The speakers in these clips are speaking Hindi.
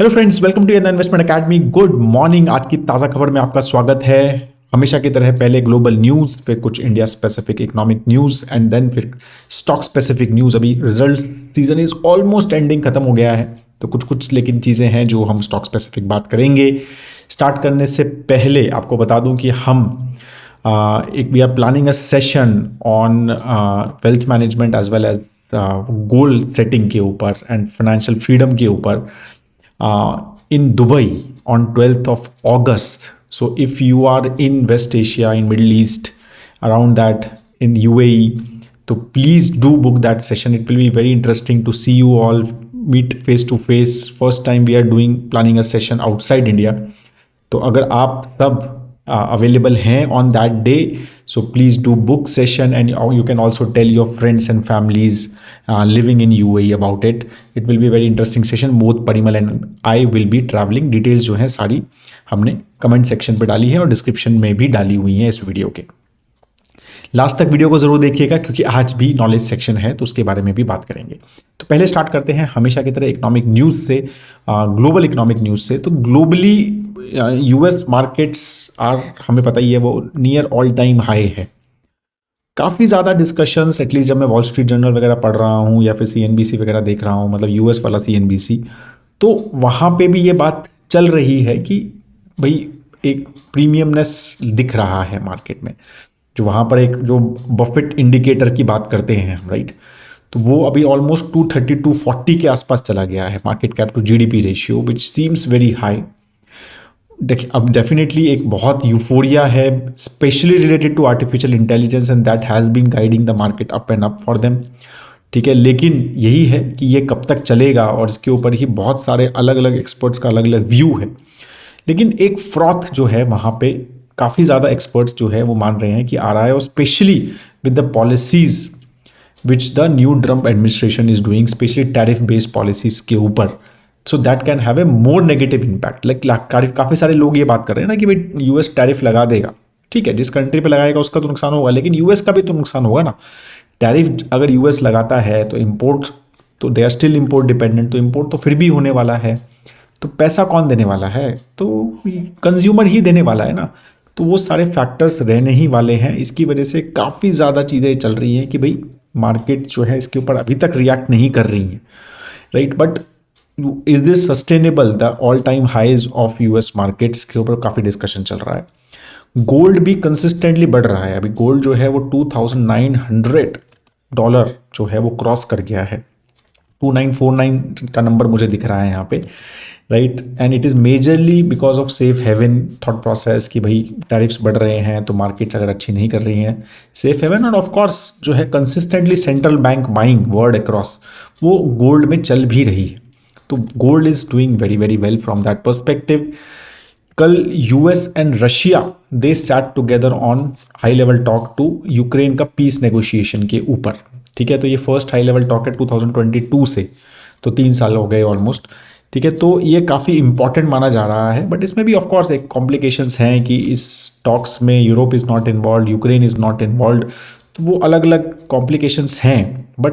Hello friends, welcome to investment academy. Good morning. आज की ताज़ा खबर में आपका स्वागत है। हमेशा की तरह पहले ग्लोबल न्यूज़, फिर कुछ India specific economic news and then फिर स्टॉक स्पेसिफिक न्यूज़। अभी result season is almost ending, खत्म हो गया है, तो कुछ लेकिन चीज़ें हैं जो हम स्टॉक स्पेसिफिक बात करेंगे। स्टार्ट करने से पहले आपको बता दूं कि हम we are planning a session on wealth management as well as goal setting के ऊपर एंड फाइनेंशियल फ्रीडम के ऊपर in Dubai on 12th of August. So if you are in West Asia, in Middle East, around that, in UAE, so please do book that session. It will be very interesting to see you all meet face to face. First time we are planning a session outside India. तो अगर आप सब अवेलेबल हैं on that day, so please do book session and you can also tell your friends and families living in UAE about it. It will be very interesting session. Both Parimal and I will be travelling. Details जो हैं सारी हमने कमेंट सेक्शन पे डाली है और डिस्क्रिप्शन में भी डाली हुई हैं इस वीडियो के. लास्ट तक वीडियो को जरूर देखिएगा क्योंकि आज भी नॉलेज सेक्शन है तो उसके बारे में भी बात करेंगे. तो पहले स्टार्ट करते हैं हमेशा की तरह इकोनॉमिक न्यूज़ से, ग्लोबल इकोनॉमिक न्यूज़ से. तो ग्लोबली यूएस मार्केट्स आर, हमें पता ही है, वो नियर ऑल टाइम हाई है. काफ़ी ज़्यादा डिस्कशंस, एटलीस्ट जब मैं वॉल स्ट्रीट जर्नल वगैरह पढ़ रहा हूँ या फिर सीएनबीसी वगैरह देख रहा हूँ, मतलब यूएस वाला सीएनबीसी, तो वहाँ पे भी ये बात चल रही है कि भाई एक प्रीमियमनेस दिख रहा है मार्केट में. जो वहाँ पर एक जो बफेट इंडिकेटर की बात करते हैं हम, राइट, तो वो अभी ऑलमोस्ट 230 240 के आसपास चला गया है market cap to GDP ratio, which seems very high. देखिए, अब डेफिनेटली एक बहुत यूफोरिया है, specially related to artificial intelligence, and that has been guiding the market up and up for them. ठीक है, लेकिन यही है कि ये कब तक चलेगा और इसके ऊपर ही बहुत सारे अलग अलग एक्सपर्ट्स का अलग अलग व्यू है. लेकिन एक फ्रॉथ जो है वहाँ पे काफ़ी ज़्यादा एक्सपर्ट्स जो है वो मान रहे हैं कि आ रहा है, और specially with the policies which the new Trump administration is doing, specially tariff based policies के ऊपर. So that can have a more negative impact. Like काफ़ी सारे लोग ये बात कर रहे हैं ना कि भाई यूएस टैरिफ लगा देगा. ठीक है, जिस कंट्री पे लगाएगा उसका तो नुकसान होगा, लेकिन यूएस का भी तो नुकसान होगा ना. टैरिफ अगर यूएस लगाता है तो इम्पोर्ट, तो they are still import dependent, तो इम्पोर्ट तो फिर भी होने वाला है. तो पैसा कौन देने वाला है? तो कंज्यूमर ही देने वाला है ना. तो वो सारे फैक्टर्स रहने ही वाले हैं. इसकी वजह से काफ़ी ज़्यादा चीज़ें चल रही हैं कि भाई मार्केट जो है इसके ऊपर अभी तक रिएक्ट नहीं कर रही है, right. But is this sustainable? The all time highs of US markets के ऊपर काफ़ी डिस्कशन चल रहा है. गोल्ड भी कंसिस्टेंटली बढ़ रहा है. अभी गोल्ड जो है वो $2,900 जो है वो क्रॉस कर गया है. 2949 का नंबर मुझे दिख रहा है यहाँ पे, right. And it is majorly because of safe haven thought process कि भाई टैरिफ्स बढ़ रहे हैं तो मार्केट्स अगर अच्छी नहीं कर रही हैं, सेफ हेवन, और ऑफ कोर्स जो है consistently central bank buying world across, वो गोल्ड में चल भी रही है. तो gold is doing very very well from that perspective. कल US and Russia they sat together on high level talk to Ukraine का पीस नेगोशिएशन के ऊपर. ठीक है, तो ये फर्स्ट हाई लेवल टॉक है 2022 से, तो 3 साल हो गए ऑलमोस्ट. ठीक है, तो ये काफ़ी इंपॉर्टेंट माना जा रहा है. बट इसमें भी ऑफ कोर्स एक कॉम्प्लिकेशंस हैं कि इस टॉक्स में Europe is not involve, Ukraine is not involve, तो वो अलग अलग कॉम्प्लिकेशंस हैं. But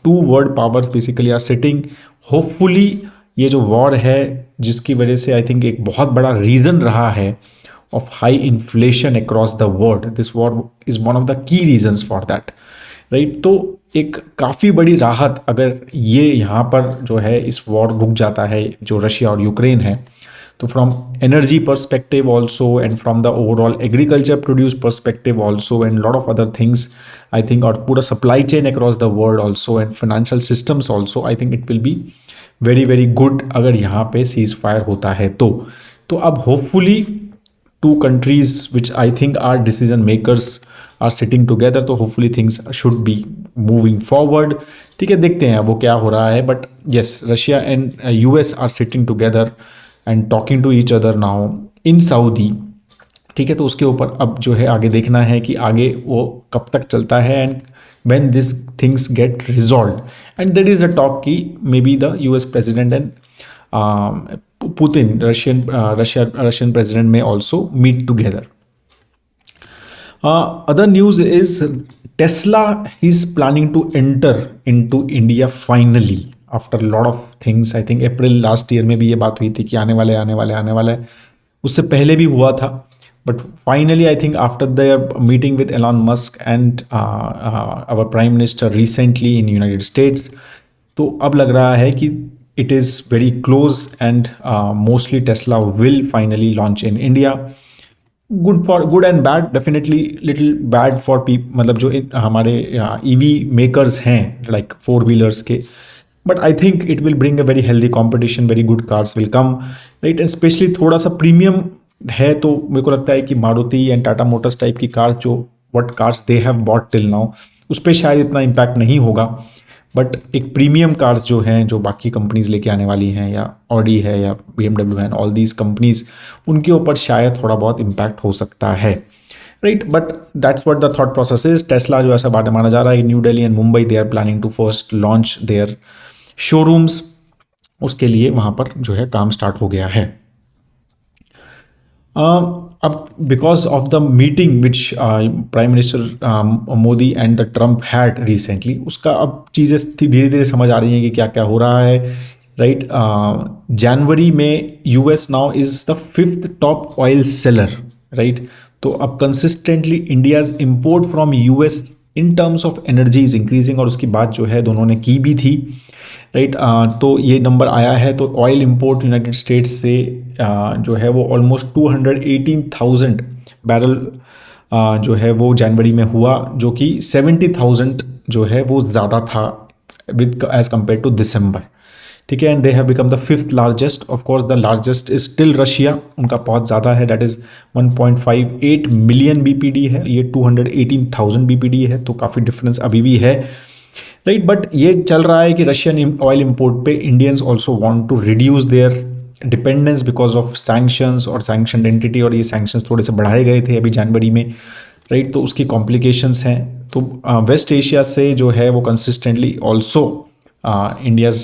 two world powers basically are sitting. Hopefully ये जो वॉर है जिसकी वजह से आई थिंक एक बहुत बड़ा रीज़न रहा है of high inflation across the world, this war is one of the key reasons for that, right. तो एक काफ़ी बड़ी राहत अगर ये यहाँ पर जो है इस वॉर रुक जाता है जो रशिया और यूक्रेन है, तो from energy perspective also and from the overall agriculture produce perspective also and lot of other things, I think, और पूरा supply chain across the world also and financial systems also, I think it will be very very good अगर यहाँ पे सीज फायर होता है. तो अब hopefully two countries which I think are decision makers are sitting together, तो hopefully things should be moving forward. ठीक है, देखते हैं वो क्या हो रहा है. But yes, Russia and US are sitting together and talking to each other now in Saudi. ठीक है, तो उसके ऊपर अब जो है आगे देखना है कि आगे वो कब तक चलता है and when these things get resolved. And there is a talk ki maybe the US president and Putin, Russian president may also meet together. Other news is Tesla is planning to enter into India finally after lot of things. I think April last year में भी ये बात हुई थी कि आने वाला है, उससे पहले भी हुआ था। But finally I think after the meeting with Elon Musk and our prime minister recently in United States, तो अब लग रहा है कि it is very close and mostly Tesla will finally launch in India. Good and bad, definitely little bad for मतलब जो हमारे ईवी मेकर्स हैं लाइक फोर व्हीलर्स के, but I think it will bring a very healthy competition, very good cars will come, right. And specially थोड़ा सा प्रीमियम है, तो मेरे को लगता है कि Maruti and Tata Motors type की कार्स जो what cars they have bought till now, उस पर शायद इतना इम्पैक्ट नहीं होगा। बट एक प्रीमियम कार्स जो हैं, जो बाकी कंपनीज लेके आने वाली हैं, या ऑडी है या BMW है, ऑल दीज कंपनीज, उनके ऊपर शायद थोड़ा बहुत इम्पैक्ट हो सकता है, right. But that's what the thought process is. Tesla जो ऐसा बात माना जा रहा है, New Delhi and Mumbai they are planning to first launch their showrooms, उसके लिए वहाँ पर जो है काम स्टार्ट हो गया है। अब because of the meeting which prime minister Modi and the Trump had recently, उसका अब चीज़ें धीरे धीरे समझ आ रही हैं कि क्या क्या हो रहा है, राइट। जनवरी में US now is the 5th top oil seller, right. तो अब consistently India's import from US in terms of energy is increasing, और उसकी बात जो है दोनों ने की भी थी, राइट। तो ये नंबर आया है, तो ऑयल इंपोर्ट यूनाइटेड स्टेट्स से जो है वो ऑलमोस्ट 218,000 बैरल जो है वो जनवरी में हुआ, जो कि 70,000 जो है वो ज़्यादा था विद एज कम्पेयर टू दिसंबर, ठीक है। And they have become the 5th largest. Of course the largest is still Russia, उनका बहुत ज़्यादा है, दैट इज़ 1.58 मिलियन BPD है, ये 218,000 BPD है, तो काफ़ी डिफरेंस अभी भी है, राइट। बट ये चल रहा है कि रशियन ऑयल इंपोर्ट पे Indians also want to reduce their dependence because of sanctions और सैंक्शन एंटिटी, और ये सैंक्शंस थोड़े से बढ़ाए गए थे अभी जनवरी में, राइट। तो उसकी कॉम्प्लिकेशंस हैं। तो वेस्ट एशिया से जो है वो consistently also India's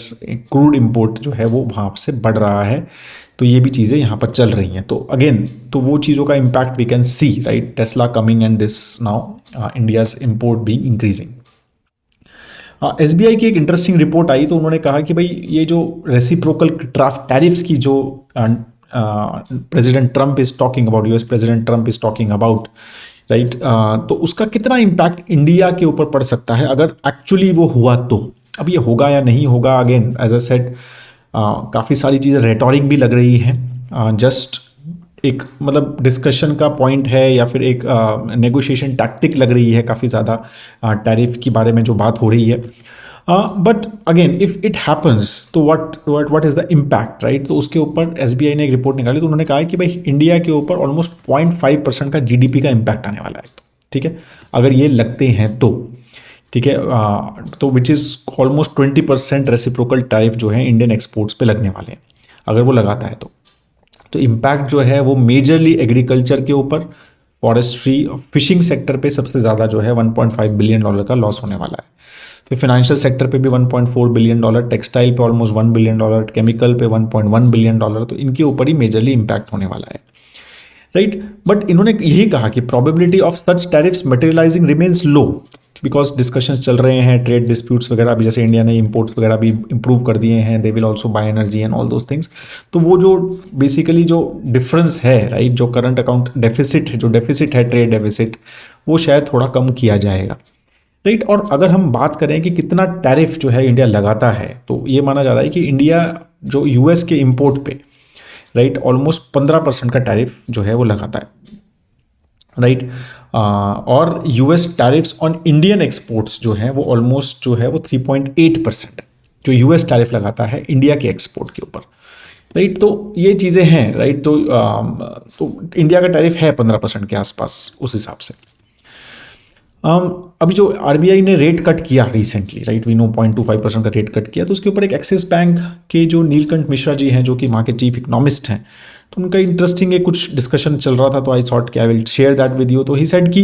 crude import जो है वो वहाँ से बढ़ रहा है, तो ये भी चीज़ें यहाँ पर चल रही हैं। तो अगेन, तो वो चीज़ों का impact we can see, right, Tesla coming and this now India's import being increasing. SBI की एक इंटरेस्टिंग रिपोर्ट आई, तो उन्होंने कहा कि भाई ये जो रेसिप्रोकल टैरिफ्स की जो president Trump is talking about, US president Trump is talking about, right, तो उसका कितना इम्पैक्ट इंडिया के ऊपर पड़ सकता है अगर एक्चुअली वो हुआ तो। अब ये होगा या नहीं होगा, अगेन एज आई सेड, काफ़ी सारी चीज़ें रेटोरिक भी लग रही हैं, जस्ट एक मतलब डिस्कशन का पॉइंट है, या फिर एक नेगोशिएशन टैक्टिक लग रही है काफ़ी ज़्यादा टैरिफ के बारे में जो बात हो रही है। But again if it happens तो what is the impact, right. तो उसके ऊपर SBI ने एक रिपोर्ट निकाली, तो उन्होंने कहा कि भाई इंडिया के ऊपर ऑलमोस्ट 0.5% का GDP का इम्पैक्ट आने वाला है, ठीक है, अगर ये लगते हैं तो, ठीक है। तो which is almost 20% reciprocal tariff जो है इंडियन एक्सपोर्ट्स पे लगने वाले हैं, अगर वो लगाता है तो इम्पैक्ट जो है वो मेजरली एग्रीकल्चर के ऊपर, फॉरेस्ट्री और फिशिंग सेक्टर पे सबसे ज़्यादा जो है $1.5 बिलियन का लॉस होने वाला है। फिर फाइनेंशियल सेक्टर पे भी $1.4 बिलियन, टेक्सटाइल पे ऑलमोस्ट $1 बिलियन, केमिकल पे $1.1 बिलियन, तो इनके ऊपर ही मेजरली इम्पैक्ट होने वाला है, राइट। बट इन्होंने यही कहा कि probability of such tariffs materializing remains low, because discussions चल रहे हैं, ट्रेड डिस्प्यूट्स वगैरह भी, जैसे इंडिया ने इंपोर्ट्स वगैरह भी इंप्रूव कर दिए हैं, they will also by energy and all those things. तो वो जो बेसिकली जो डिफरेंस है, राइट, जो करंट अकाउंट डेफिसिट, जो डेफिसिट है ट्रेड डेफिसिट, वो शायद थोड़ा कम किया जाएगा, राइट। और अगर हम बात करें कि कितना टैरिफ जो है इंडिया लगाता है, तो ये माना जा रहा है कि इंडिया जो US के इंपोर्ट पे, राइट, ऑलमोस्ट 15% का टैरिफ जो है वो लगाता है, राइट। और US tariffs on Indian exports जो हैं वो ऑलमोस्ट जो है वो 3.8% जो US टैरिफ लगाता है इंडिया के एक्सपोर्ट के ऊपर, राइट। तो ये चीज़ें हैं, राइट। तो इंडिया का टैरिफ है 15% के आसपास उस हिसाब से। अभी जो RBI ने रेट कट किया रिसेंटली, राइट, वी नो 0.25% का रेट कट किया, तो उसके ऊपर एक एक्सिस बैंक के जो नीलकंठ मिश्रा जी हैं, जो कि वहाँ के चीफ इकोनॉमिस्ट हैं, तो उनका इंटरेस्टिंग एक कुछ डिस्कशन चल रहा था, तो आई थॉट कि I will share that with you. तो ही सेड कि,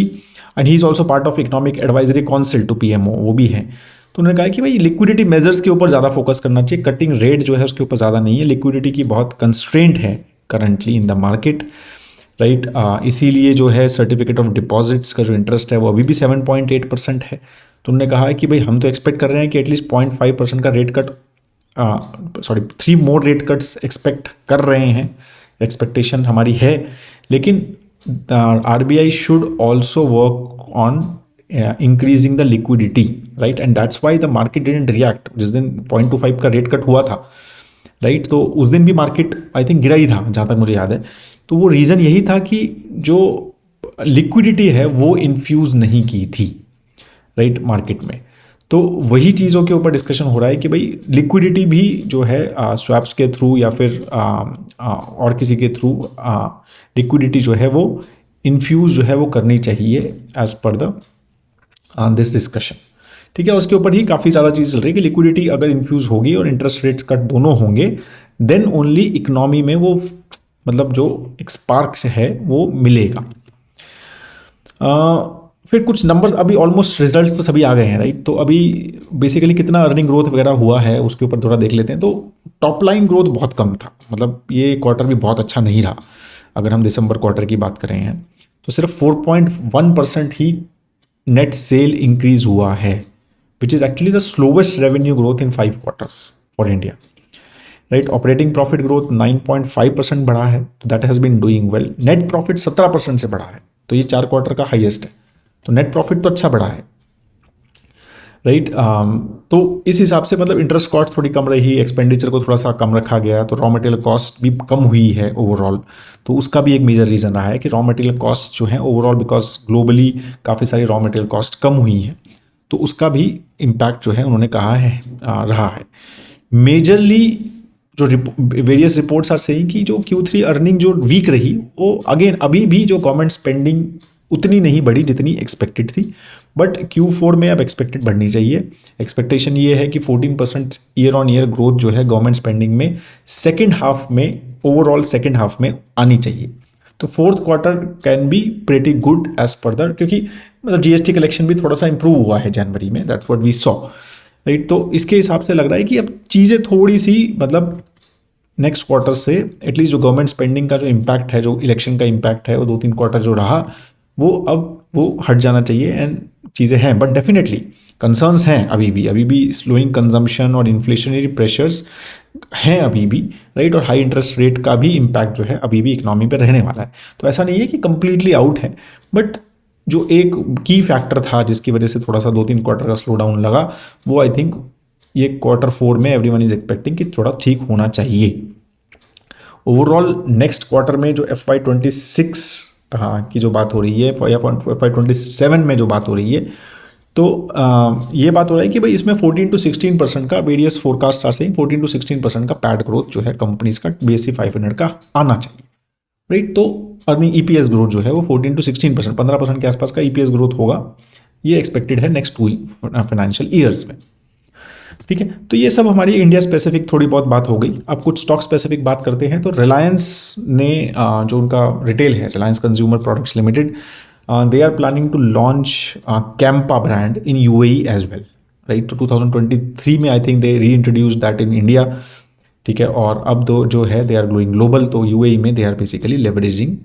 and he is also part of economic advisory council to PMO, वो भी है। तो उन्होंने कहा कि भाई लिक्विडिटी मेजर्स के ऊपर ज़्यादा फोकस करना चाहिए, कटिंग रेट जो है उसके ऊपर ज़्यादा नहीं है, लिक्विडिटी की बहुत कंस्ट्रेंट है currently in the market, right. इसीलिए जो है सर्टिफिकेट ऑफ डिपॉजिट्स का जो इंटरेस्ट है वो अभी भी 7.8% है। तो उन्होंने कहा है कि भाई हम तो एक्सपेक्ट कर रहे हैं कि एटलीस्ट 0.5% का रेट कट सॉरी 3 मोर रेट कट्स एक्सपेक्ट कर रहे हैं, एक्सपेक्टेशन हमारी है, लेकिन RBI should also work on increasing the liquidity, right, and that's why the market didn't react. जिस दिन 0.25 का रेट कट हुआ था, राइट, तो उस दिन भी मार्केट आई थिंक गिरा ही था जहाँ तक मुझे याद है। तो वो रीज़न यही था कि जो लिक्विडिटी है वो इन्फ्यूज़ नहीं की थी, राइट, मार्केट में। तो वही चीज़ों के ऊपर डिस्कशन हो रहा है कि भाई लिक्विडिटी भी जो है स्वैप्स के थ्रू या फिर और किसी के थ्रू लिक्विडिटी जो है वो इन्फ्यूज़ जो है वो करनी चाहिए as per the this discussion, ठीक है। उसके ऊपर ही काफ़ी ज़्यादा चीज़ चल रही है कि लिक्विडिटी अगर इन्फ्यूज़ होगी और इंटरेस्ट रेट्स कट दोनों होंगे, देन ओनली इकोनॉमी में वो मतलब जो एक स्पार्क है वो मिलेगा। फिर कुछ नंबर्स, अभी ऑलमोस्ट रिजल्ट्स तो सभी आ गए हैं, राइट। तो अभी बेसिकली कितना अर्निंग ग्रोथ वगैरह हुआ है उसके ऊपर थोड़ा देख लेते हैं। तो टॉप लाइन ग्रोथ बहुत कम था, मतलब ये क्वार्टर भी बहुत अच्छा नहीं रहा। अगर हम दिसंबर क्वार्टर की बात करें हैं तो सिर्फ 4.1% ही नेट सेल इंक्रीज हुआ है, which is actually the slowest revenue growth in 5 quarters for India, right. Operating profit growth 9.5% बढ़ा है, तो that has been doing well. Net profit 17% से बढ़ा है, तो ये 4 क्वार्टर का हाईएस्ट है। तो नेट प्रॉफिट तो अच्छा बढ़ा है, राइट। तो इस हिसाब से मतलब इंटरेस्ट कॉस्ट थोड़ी कम रही, एक्सपेंडिचर को थोड़ा सा कम रखा गया, तो रॉ मटेरियल कॉस्ट भी कम हुई है ओवरऑल। तो उसका भी एक मेजर रीज़न रहा है कि रॉ मटेरियल कॉस्ट जो है ओवरऑल, बिकॉज ग्लोबली काफ़ी सारी रॉ मटेरियल कॉस्ट कम हुई है, तो उसका भी इम्पैक्ट जो है उन्होंने कहा है रहा है। मेजरली जो वेरियस रिपोर्ट्स आर सेइंग कि जो Q3 अर्निंग जो वीक रही, वो अगेन अभी भी जो गवर्नमेंट स्पेंडिंग उतनी नहीं बढ़ी जितनी एक्सपेक्टेड थी, बट Q4 में अब एक्सपेक्टेड बढ़नी चाहिए। एक्सपेक्टेशन ये है कि 14% ईयर ऑन ईयर ग्रोथ जो है गवर्नमेंट स्पेंडिंग में सेकेंड हाफ में, ओवरऑल सेकेंड हाफ में आनी चाहिए। तो fourth quarter can be pretty good as per the, क्योंकि मतलब GST कलेक्शन भी थोड़ा सा इंप्रूव हुआ है जनवरी में, that's what we saw, right. तो इसके हिसाब से लग रहा है कि अब चीज़ें थोड़ी सी मतलब नेक्स्ट क्वार्टर से एटलीस्ट जो गवर्नमेंट स्पेंडिंग का जो इम्पैक्ट है, जो इलेक्शन का इम्पैक्ट है, वो 2-3 क्वार्टर जो रहा वो अब वो हट जाना चाहिए, एंड चीज़ें हैं। बट डेफिनेटली कंसर्न्स हैं अभी भी स्लोइंग कंजम्पशन और इन्फ्लेशनरी प्रेशर्स हैं अभी भी, राइट। और हाई इंटरेस्ट रेट का भी इम्पैक्ट जो है अभी भी इकोनॉमी पे रहने वाला है। तो ऐसा नहीं है कि कंप्लीटली आउट है, बट जो एक की फैक्टर था जिसकी वजह से थोड़ा सा 2-3 क्वार्टर का स्लो डाउन लगा, वो आई थिंक ये Q4 में एवरीवन इज एक्सपेक्टिंग कि थोड़ा ठीक होना चाहिए। ओवरऑल नेक्स्ट क्वार्टर में जो FY26 की जो बात हो रही है, या FY27 में जो बात हो रही है, तो ये बात हो रहा है कि भाई इसमें 14 to 16% का, various forecast are saying 14 to 16% का पैड ग्रोथ जो है कंपनीज का BSE 500 का आना चाहिए, राइट। तो अर्निंग EPS ग्रोथ जो है वो 14 to 16%, 15% के आसपास का EPS ग्रोथ होगा, ये एक्सपेक्टेड है नेक्स्ट 2 फाइनेंशियल ईयर्स में, ठीक है। तो ये सब हमारी इंडिया स्पेसिफिक थोड़ी बहुत बात हो गई। अब कुछ स्टॉक स्पेसिफिक बात करते हैं। तो रिलायंस ने जो उनका रिटेल है, Reliance consumer products limited, they are planning to launch Campa brand in UAE as well, right. तो 2023 में आई थिंक दे री इंट्रोड्यूस दैट इन इंडिया, ठीक है। और अब जो है दे आर ग्लोइंग ग्लोबल, तो UAE में दे आर बेसिकली लेवरेजिंग,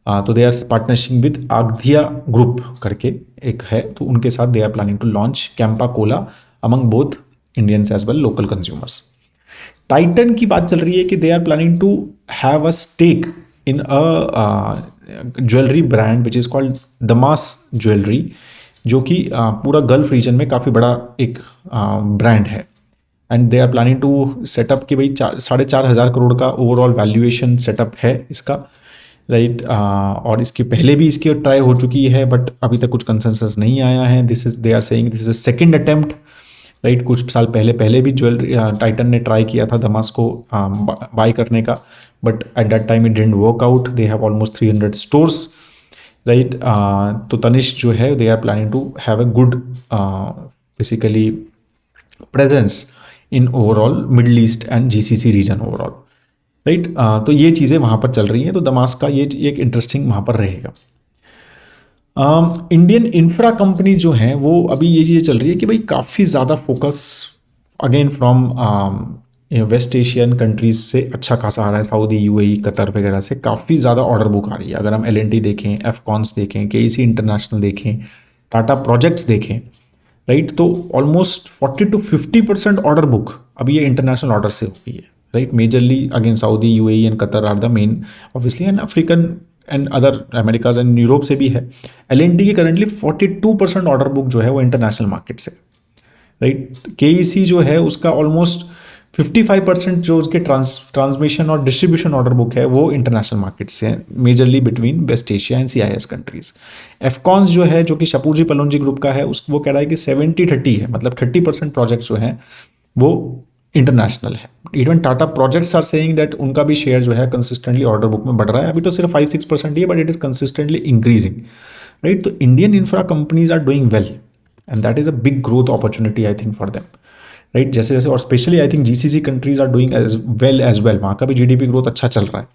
तो they are partnership with Agthia group करके एक है, तो उनके साथ they are planning to launch Campa Cola among both Indians as well local consumers. Titan की बात चल रही है कि they are planning to have a stake in a jewellery brand which is called Damas jewellery, जो कि पूरा गल्फ रीजन में काफ़ी बड़ा एक ब्रांड है, and they are planning to set up कि भाई 4,500 करोड़ का ओवरऑल वैल्यूएशन सेटअप है इसका, राइट। और इसके पहले भी इसकी ट्राई हो चुकी है, बट अभी तक कुछ कंसेंसस नहीं आया है। This is they are saying this is a second attempt, right. कुछ साल पहले भी ज्वेलरी टाइटन ने ट्राई किया था दमास को बाय करने का, but at that time it didn't work out. They have almost 300 stores, right. तो तनिष्क जो है they are planning to have a good basically presence in overall middle east and GCC region overall, right. तो ये चीज़ें वहाँ पर चल रही हैं, तो दमास का ये एक इंटरेस्टिंग वहाँ पर रहेगा। इंडियन इंफ्रा कंपनी जो हैं वो अभी ये चीज़ चल रही है कि भाई काफ़ी ज़्यादा focus again from West Asian countries से अच्छा खासा आ रहा है, सऊदी, UAE, कतर वगैरह से काफ़ी ज़्यादा ऑर्डर बुक आ रही है। अगर हम L&T देखें, Afcons देखें, KEC इंटरनेशनल देखें, टाटा प्रोजेक्ट्स देखें, राइट। तो ऑलमोस्ट 40 to 50% ऑर्डर बुक अब ये इंटरनेशनल ऑर्डर से हो गई है, right. Majorly again Saudi, UAE and Qatar are the main obviously, and African and other Americas and Europe से भी है। एल की करंटली 42% ऑर्डर बुक जो है वो इंटरनेशनल मार्केट से, राइट। के जो है उसका ऑलमोस्ट 55% जो उसके ट्रांसमिशन और डिस्ट्रीब्यूशन ऑर्डर बुक है वो इंटरनेशनल मार्केट से है, majorly between West Asia and CIS countries. Afcons जो है जो कि शपूरजी पलोनजी ग्रुप का है, वो कह रहा है कि 70-30 है, मतलब 30% प्रोजेक्ट जो है वो इंटरनेशनल है। Even Tata projects are saying that उनका भी शेयर जो है कंसिस्टेंटली ऑर्डर बुक में बढ़ रहा है। अभी तो सिर्फ 5-6% ही है, but it is consistently increasing, right. तो Indian infra companies are doing well and that is a big growth opportunity I think for them, right. जैसे जैसे और specially I think GCC countries are doing as well, वहाँ का भी GDP ग्रोथ अच्छा चल रहा है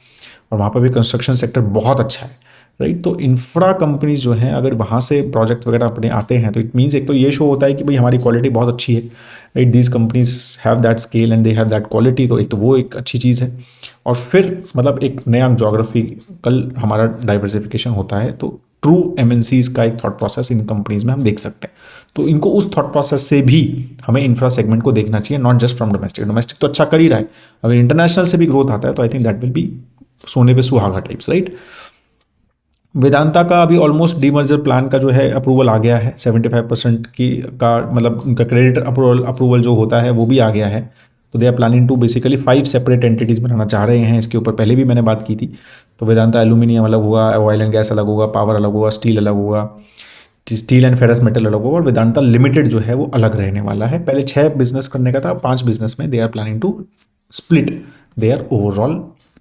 और वहाँ पर भी कंस्ट्रक्शन सेक्टर बहुत अच्छा है, राइट। तो इंफ्रा कंपनीज जो हैं अगर वहाँ से प्रोजेक्ट वगैरह अपने आते हैं तो इट मीन्स एक तो ये शो होता है कि भाई हमारी क्वालिटी बहुत अच्छी है, right. These companies have that scale and they have that quality, तो एक तो वो एक अच्छी चीज़ है। और फिर मतलब एक नया जोग्राफिकल हमारा डाइवर्सिफिकेशन होता है, तो ट्रू MNCs का एक थॉट प्रोसेस इन कंपनीज में हम देख सकते हैं। तो इनको उस थॉट प्रोसेस से भी हमें इंफ्रा सेगमेंट को देखना चाहिए, not just from domestic. Domestic तो अच्छा कर ही रहा है, अगर इंटरनेशनल से भी ग्रोथ आता है तो I think that will B सोने पे सुहागा टाइप्स, राइट। वेदांता का अभी ऑलमोस्ट डीमर्जर प्लान का जो है अप्रूवल आ गया है, 75% की का मतलब उनका क्रेडिट अप्रूवल जो होता है वो भी आ गया है। तो they are planning to basically 5 separate entities बनाना चाह रहे हैं। इसके ऊपर पहले भी मैंने बात की थी। तो वेदांता एल्यूमिनियम अलग होगा, ऑयल एंड गैस अलग होगा, पावर अलग होगा, स्टील अलग होगा, स्टील एंड फेरस मेटल अलग होगा, और वेदांता लिमिटेड जो है वो अलग रहने वाला है। पहले 6 बिजनेस करने का था, 5 बिजनेस में they are planning to split their overall,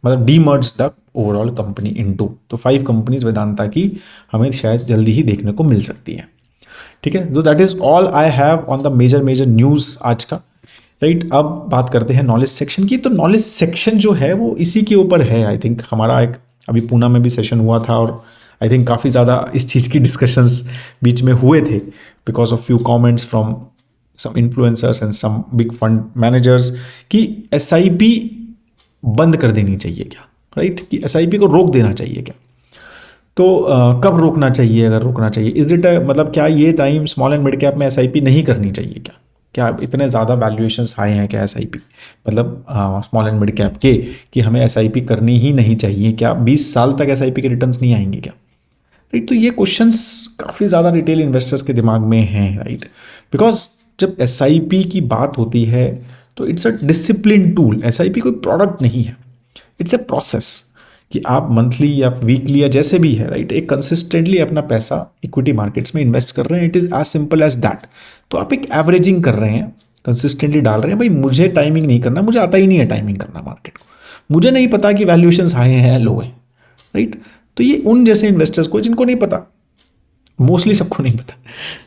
मतलब demerge the overall company into. तो 5 कंपनीज वेदांता की हमें शायद जल्दी ही देखने को मिल सकती है, ठीक है। तो that is all I have on the major news आज का, राइट। अब बात करते हैं नॉलेज सेक्शन की। तो नॉलेज सेक्शन जो है वो इसी के ऊपर है। आई थिंक हमारा एक अभी पूना में भी सेशन हुआ था और आई थिंक काफ़ी ज़्यादा इस चीज़ की डिस्कशंस बीच में हुए थे because of few comments from some influencers and some big fund managers कि SIP बंद कर देनी चाहिए क्या, राइट। कि SIP को रोक देना चाहिए क्या। तो कब रोकना चाहिए, अगर रोकना चाहिए इज इट मतलब क्या ये time small and mid cap में SIP नहीं करनी चाहिए क्या। क्या इतने ज़्यादा वैल्यूएशंस हाई हैं क्या SIP, मतलब स्मॉल एंड मिड कैप के, कि हमें SIP करनी ही नहीं चाहिए क्या। 20 साल तक SIP के रिटर्न्स नहीं आएंगे क्या, राइट। तो ये क्वेश्चंस काफ़ी ज़्यादा रिटेल इन्वेस्टर्स के दिमाग में हैं, राइट। बिकॉज जब SIP की बात होती है तो it's a discipline tool. SIP कोई प्रोडक्ट नहीं है, इट्स ए प्रोसेस कि आप मंथली या वीकली या जैसे भी है, राइट, एक कंसिस्टेंटली अपना पैसा इक्विटी मार्केट्स में इन्वेस्ट कर रहे हैं। It is as simple as that. तो आप एक एवरेजिंग कर रहे हैं, कंसिस्टेंटली डाल रहे हैं। भाई मुझे टाइमिंग नहीं करना, मुझे आता ही नहीं है टाइमिंग करना मार्केट को, मुझे नहीं पता कि वैल्यूएशंस हाई हैं लो है, राइट। तो ये उन जैसे इन्वेस्टर्स को जिनको नहीं पता, मोस्टली सबको नहीं पता,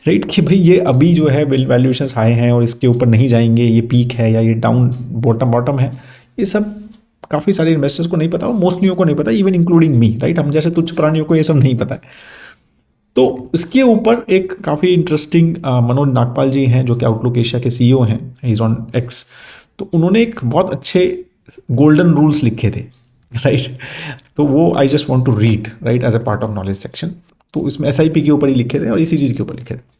राइट, कि भाई ये अभी जो है वैल्यूएशंस हाई हैं और इसके ऊपर नहीं जाएंगे, ये पीक है या ये डाउन बॉटम है, ये सब काफ़ी सारे इन्वेस्टर्स को नहीं पता और मोस्टलियों को नहीं पता, इवन इंक्लूडिंग मी, राइट। हम जैसे तुच्छ प्राणियों को ये सब नहीं पता है। तो इसके ऊपर एक काफ़ी इंटरेस्टिंग मनोज नागपाल जी हैं जो कि आउटलुक एशिया के CEO हैं, ही इज़ ऑन X। तो उन्होंने एक बहुत अच्छे गोल्डन रूल्स लिखे थे, राइट। तो वो I just want to read, right, as a part of knowledge section. तो इसमें SIP के ऊपर ही लिखे थे और इसी चीज़ के ऊपर लिखे थे।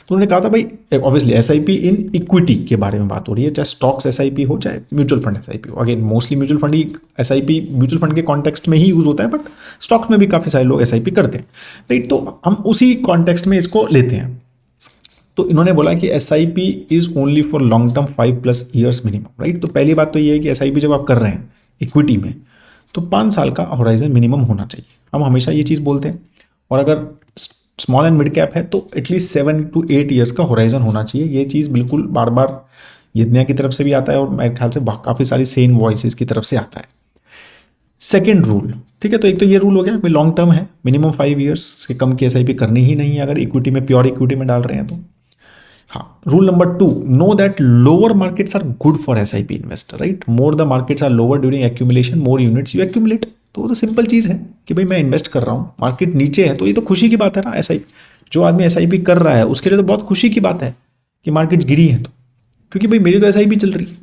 तो उन्होंने कहा था भाई ऑब्वियसली SIP इन इक्विटी के बारे में बात हो रही है, चाहे स्टॉक्स SIP हो चाहे म्यूचुअल फंड SIP हो। अगेन मोस्टली म्यूचुअल फंड ही SIP म्यूचुअल फंड के कॉन्टेक्स्ट में ही यूज होता है, बट स्टॉक्स में भी काफ़ी सारे लोग SIP करते हैं, राइट। तो हम उसी कॉन्टेक्स्ट में इसको लेते हैं। तो इन्होंने बोला कि SIP is only for long term 5+ years minimum, right. तो पहली बात तो ये है कि SIP जब आप कर रहे हैं इक्विटी में तो 5 साल का होराइजन मिनिमम होना चाहिए, हम हमेशा ये चीज़ बोलते हैं। और अगर स्मॉल एंड मिड कैप है तो एटलीस्ट 7 to 8 ईयर्स का होराइजन होना चाहिए। ये चीज़ बिल्कुल बार बार यज्ञा की तरफ से भी आता है और मेरे ख्याल से काफ़ी सारी सेन वॉइसेस की तरफ से आता है। सेकेंड रूल, ठीक है, तो एक तो ये रूल हो गया भाई लॉन्ग टर्म है, मिनिमम 5 ईयर्स से कम की SIP करनी ही नहीं है अगर इक्विटी में, प्योर इक्विटी में डाल रहे हैं तो। हाँ, rule number 2, no that lower markets are good for SIP investor, right. More the markets are lower during accumulation, more units you accumulate. तो वो तो सिंपल चीज़ है कि भाई मैं इन्वेस्ट कर रहा हूँ, मार्केट नीचे है तो ये तो खुशी की बात है ना। SIP जो आदमी SIP कर रहा है उसके लिए तो बहुत खुशी की बात है कि मार्केट गिरी है, तो क्योंकि भाई मेरी तो SIP चल रही है,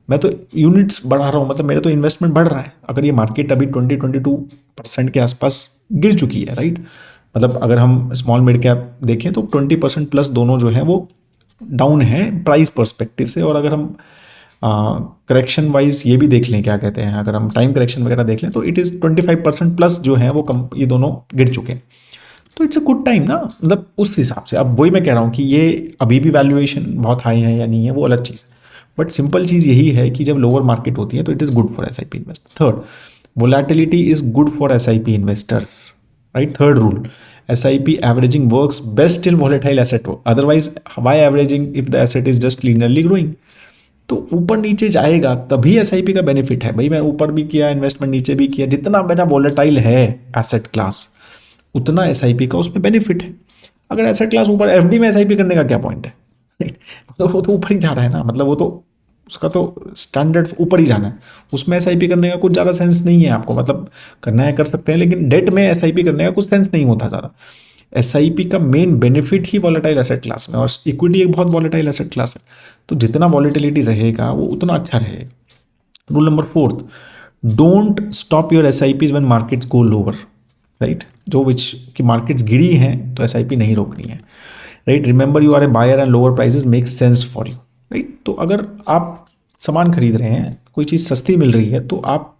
मैं तो यूनिट्स बढ़ा रहा हूँ, मतलब मेरा तो इन्वेस्टमेंट बढ़ रहा है। अगर ये मार्केट अभी 20-22% के आसपास गिर चुकी है, राइट, मतलब अगर हम स्मॉल मिड कैप देखें तो 20% प्लस दोनों जो है वो डाउन है प्राइस पर्सपेक्टिव से। और अगर हम करेक्शन वाइज ये भी देख लें, क्या कहते हैं, अगर हम टाइम करेक्शन वगैरह देख लें तो इट इज़ 25% प्लस जो है वो कम, ये दोनों गिर चुके हैं। तो इट्स अ गुड टाइम ना, मतलब उस हिसाब से। अब वही मैं कह रहा हूँ कि ये अभी भी वैल्यूएशन बहुत हाई है या नहीं है वो अलग चीज़ है, बट सिंपल चीज़ यही है कि जब लोअर मार्केट होती है तो it is good for S I P investor. Third, volatility is good for S I P investors, right. Third rule, S I P averaging works best in volatile asset हो, otherwise why averaging if the asset is just linearly growing. तो ऊपर नीचे जाएगा तभी एस आई पी का बेनिफिट है भाई। मैं ऊपर भी किया इन्वेस्टमेंट, नीचे भी किया, जितना मेरा वॉलेटाइल है एसेट क्लास उतना एस आई पी का उसमें बेनिफिट है। अगर एसेट क्लास ऊपर, एफ डी में एस आई पी करने का क्या पॉइंट है, राइट। तो वो तो ऊपर ही जा रहा है ना, मतलब वो तो उसका तो स्टैंडर्ड ऊपर ही जाना है, उसमें एस आई पी करने का कुछ ज़्यादा सेंस नहीं है। आपको मतलब करना है कर सकते हैं, लेकिन डेट में एस आई पी करने का कुछ सेंस नहीं होता ज़्यादा। एस आई पी का मेन बेनिफिट ही वॉलेटाइल एसेट क्लास में, और इक्विटी एक बहुत वॉलेटाइल एसेट क्लास है, तो जितना वॉलेटिलिटी रहेगा वो उतना अच्छा रहेगा। Rule number fourth, don't stop your S I Ps when markets go lower, right. जो विच की मार्केट्स गिरी हैं तो एस आई पी नहीं रोकनी है, right. Remember you are a buyer and lower prices make sense for you, right. तो अगर आप सामान खरीद रहे हैं, कोई चीज़ सस्ती मिल रही है तो आप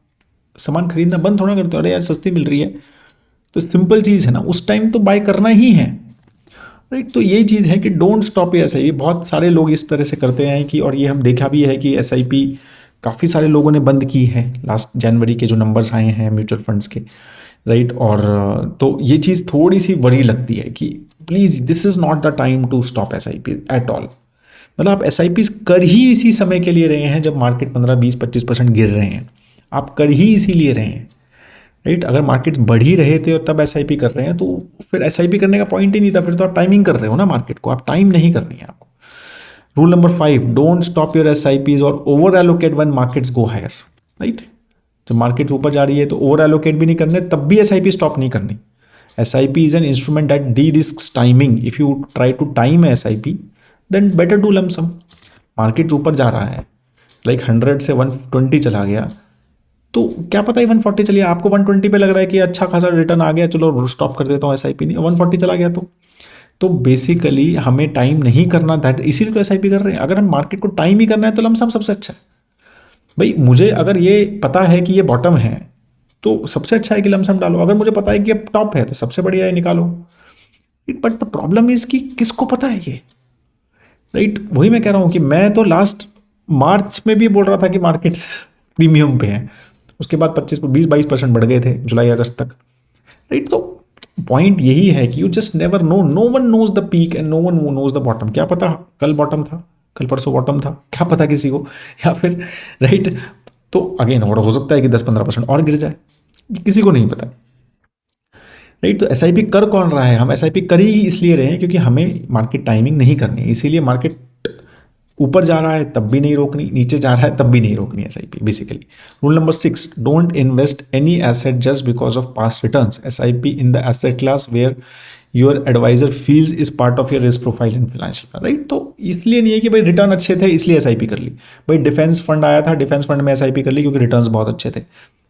सामान खरीदना बंद थोड़ा करते हो, अरे यार सस्ती मिल रही है तो सिंपल चीज़ है ना, उस टाइम तो बाय करना ही है, राइट। तो ये चीज़ है कि don't stop S I P. बहुत सारे लोग इस तरह से करते हैं कि, और ये हम देखा भी है कि एस आई पी काफ़ी सारे लोगों ने बंद की है लास्ट जनवरी के जो नंबर्स आए हैं म्यूचुअल फंड्स के, राइट। और तो ये चीज़ थोड़ी सी बड़ी लगती है कि please this is not the time to stop S I P at all. मतलब आप एस आई पी कर ही इसी समय के लिए रहे हैं जब मार्केट 15-20-25% गिर रहे हैं, आप कर ही इसीलिए रहे हैं, राइट। अगर मार्केट बढ़ ही रहे थे और तब एस आई पी कर रहे हैं तो फिर एस आई पी करने का पॉइंट ही नहीं था, फिर तो आप टाइमिंग कर रहे हो ना मार्केट को, आप टाइम नहीं करनी है आपको। Rule number 5, don't stop your S I Ps और over allocate when markets go higher, right. जब मार्केट ऊपर जा रही है तो ओवर एलोकेट भी नहीं करने, तब भी एस आई पी स्टॉप नहीं करनी। S I P is an instrument that de risk timing. If you try to time S I P then better do lump sum. Market ऊपर जा रहा है, लाइक 100 से 120 चला गया, तो क्या पता ही 140 चलिए, आपको 120 पे लग रहा है कि अच्छा खासा रिटर्न आ गया, चलो स्टॉप कर देता हूँ एस आई पी, नहीं 140 चला गया तो बेसिकली हमें टाइम नहीं करना, दैट इसीलिए तो एस आई पी कर रहे हैं। अगर हम मार्केट को टाइम ही करना है तो लमसम सबसे अच्छा है भाई। मुझे अगर ये पता है कि ये बॉटम है तो सबसे अच्छा है कि लमसम डालो, अगर मुझे पता है कि अब टॉप है तो सबसे बढ़िया है निकालो। बट द प्रॉब्लम इज कि किसको पता है ये, राइट। वही मैं कह रहा हूँ कि मैं तो लास्ट मार्च में भी बोल रहा था कि मार्केट प्रीमियम पे है, उसके बाद 25-20-22% बढ़ गए थे जुलाई अगस्त तक, राइट। तो पॉइंट यही है कि you just never know, no one knows the peak and no one knows the bottom. क्या पता कल बॉटम था, कल परसों बॉटम था, क्या पता किसी को, या फिर राइट। तो अगेन और हो सकता है कि 10-15% और गिर जाए, किसी को नहीं पता, राइट। तो एस आई पी कर कौन रहा है, हम एस आई पी कर ही इसलिए रहे हैं क्योंकि हमें मार्केट टाइमिंग नहीं करनी है, इसीलिए मार्केट ऊपर जा रहा है तब भी नहीं रोकनी, नीचे जा रहा है तब भी नहीं रोकनी S I P basically. Rule number 6, don't invest any asset just because of past returns. S I P in the asset class where your advisor feels is part of your risk profile in financial plan, right. तो इसलिए नहीं है कि भाई रिटर्न अच्छे थे इसलिए एस आई पी कर ली, भाई डिफेंस फंड आया था, डिफेंस फंड में एस आई पी कर ली क्योंकि रिटर्न्स बहुत अच्छे थे,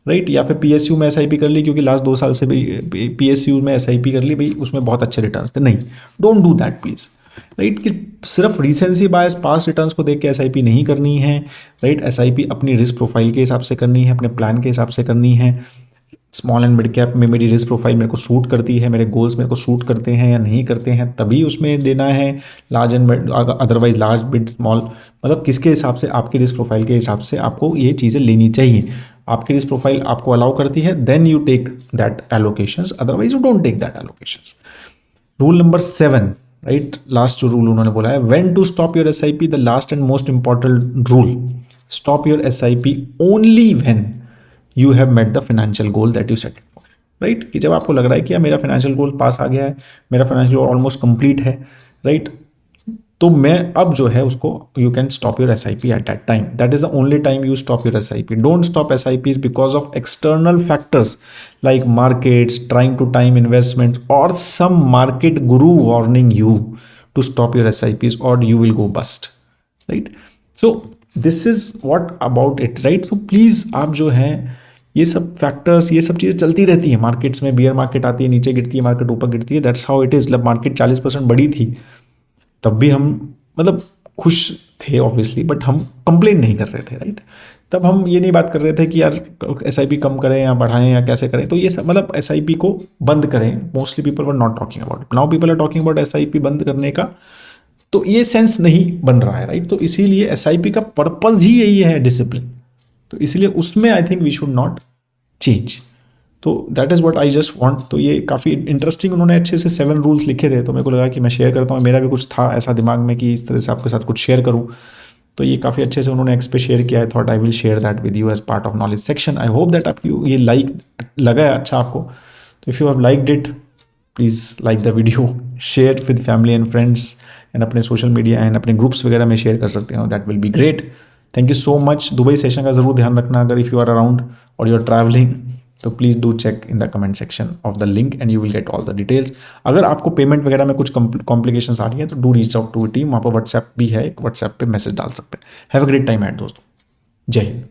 राइट। या फिर पी एस यू में एस आई पी कर ली क्योंकि लास्ट 2 साल से भी पी एस यू में एस आई पी कर ली, भाई उसमें बहुत अच्छे रिटर्न्स थे। नहीं, don't do that please, right. कि सिर्फ रिसेंसी बायस पास्ट रिटर्न्स को देख के एस आई पी नहीं करनी है, राइट। एस आई पी अपनी रिस्क प्रोफाइल के हिसाब से करनी है, अपने प्लान के हिसाब से करनी है। स्मॉल एंड मिड कैप में मेरी रिस्क प्रोफाइल मेरे को सूट करती है, मेरे गोल्स मेरे को सूट करते हैं या नहीं करते हैं, तभी उसमें देना है। Large and mid, otherwise large mid small, मतलब किसके हिसाब से, आपकी रिस्क प्रोफाइल के हिसाब से आपको ये चीज़ें लेनी चाहिए। आपकी रिस्क प्रोफाइल आपको अलाउ करती है then you take that allocations, otherwise you don't take that allocations. Rule number 7, right, last जो रूल उन्होंने बोला है, when to stop your S I P, the last and most important rule, stop your S I P only when you have met the financial goal that you set for, right. कि जब आपको लग रहा है कि यार मेरा फाइनेंशियल गोल पास आ गया है, मेरा फाइनेंशियल गोल ऑलमोस्ट कंप्लीट है, राइट, तो मैं अब जो है उसको, you can stop your S I P at that time, that is the only time you stop your S I P. Don't stop S I Ps because of external factors like markets trying to time investment और some market guru warning you to stop your S I Ps और you will go bust, right. So this is what about it, right. तो प्लीज़ आप जो है ये सब फैक्टर्स, ये सब चीज़ें चलती रहती हैं मार्केट्स में। बियर मार्केट आती है, नीचे गिरती है, मार्केट ऊपर गिरती है, दैट्स हाउ इट इज़। जब मार्केट 40% बढ़ी थी तब भी हम मतलब खुश थे ऑब्वियसली, बट हम कंप्लेन नहीं कर रहे थे, राइट। तब हम ये नहीं बात कर रहे थे कि यार एसआईपी कम करें या बढ़ाएं या कैसे करें। तो ये सब मतलब एसआईपी को बंद करें, mostly people were not talking about it. Now people are talking about SIP बंद करने का। तो ये सेंस नहीं बन रहा है, राइट। तो इसीलिए एसआईपी का पर्पज ही यही है, डिसिप्लिन। तो इसलिए उसमें I think we should not change. तो that is what I just want. तो ये काफ़ी इंटरेस्टिंग, उन्होंने अच्छे से 7 रूल्स लिखे थे, तो मेरे को लगा कि मैं शेयर करता हूँ। मेरा भी कुछ था ऐसा दिमाग में कि इस तरह से आपके साथ कुछ शेयर करूँ। तो ये काफ़ी अच्छे से उन्होंने एक्स पे शेयर किया है। Thought I will share that with you as part of knowledge section. I hope that आपको ये लगा है अच्छा आपको। तो if you have liked it, please like the video, share with family and friends, and अपने सोशल मीडिया एंड अपने ग्रुप्स वगैरह में शेयर कर सकते हो। That will be great. Thank you so much. Dubai session का ज़रूर ध्यान रखना अगर इफ़ यू आर अराउंड और यू आर ट्रैवलिंग, तो please do check in the comment section of the link and you will get all the details. अगर आपको पेमेंट वगैरह में कुछ कॉम्प्लिकेशंस आ रही है तो do reach out to team. वहाँ पर व्हाट्सएप भी है, व्हाट्सएप पे मैसेज डाल सकते हैं। Have a great time at दोस्तों। जय हिंद।